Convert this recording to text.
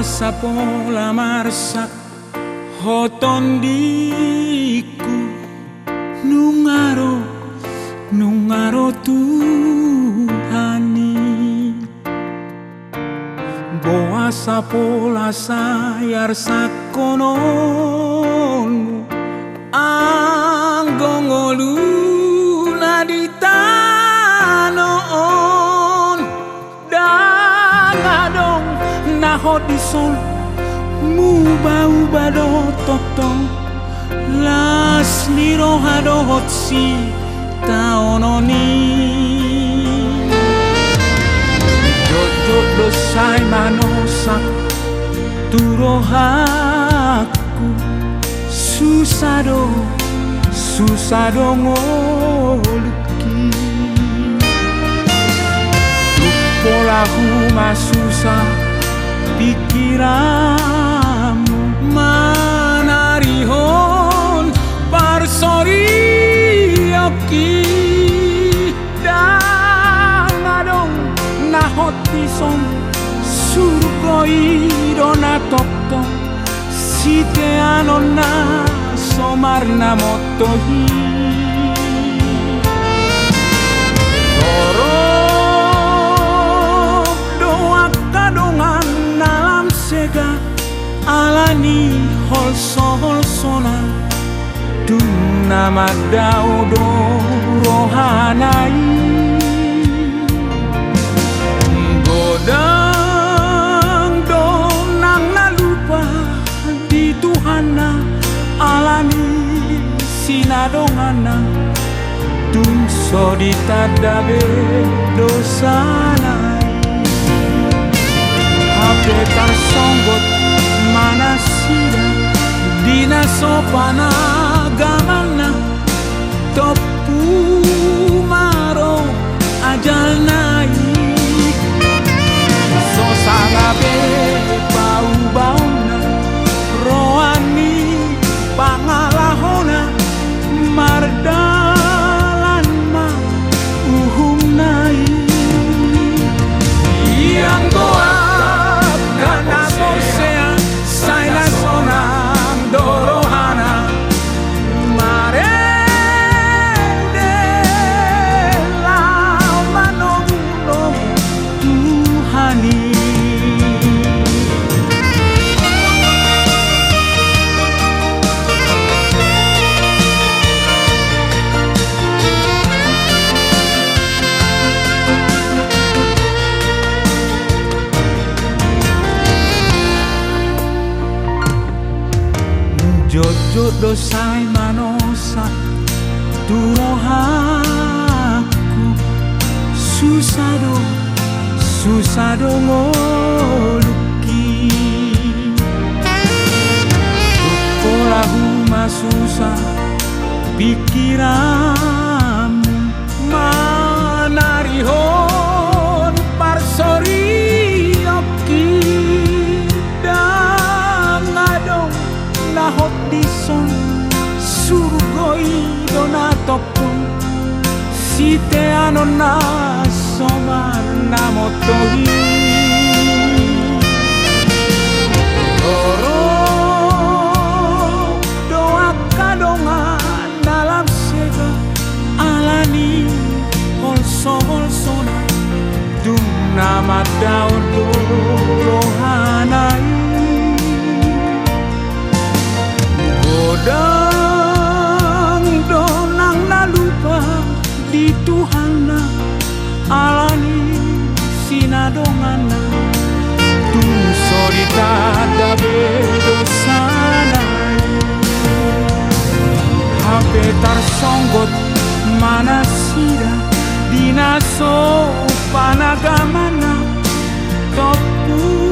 sapola marsak hotondiku nungaro Tuhani boa sapola sayar sakonon anggongoluna di tanoon dangadong nahot di sol muba-uba do totong las liroha do hotsi taononi jojo do sai manosak turohaku susado ngoluki lupola huma susah pikiranmu manarihon parsorioki dangadong nahotison surgoi dona tokto site anonna somarna motohi alani holsona dunna madaudo rohanai godang donang nalupa di Tuhana alani sinadongana tungso ditadabe dosanai hape tarsonggot manasira dina sopana gamana topu maro ajal naik so sangabe bau-bauna rohani pangalahona mardalan ma uhum naik yang goa kana bosea saina sonang dorohana marende la manom Tuhani jojo dosai manosa turohaku susado ngoluki tukola huma susah pikiranmu manarihon parsorioki dangadong nahot dison surgoi donatopun site anonna somarna motohi doa kadongan dalam sega alani holsona dunna madaun rohanai godang donang nalupa di Tuhana alani sinadongana tungso ditadabe dosanai hape tarsonggot manasira dina sopana gamana topu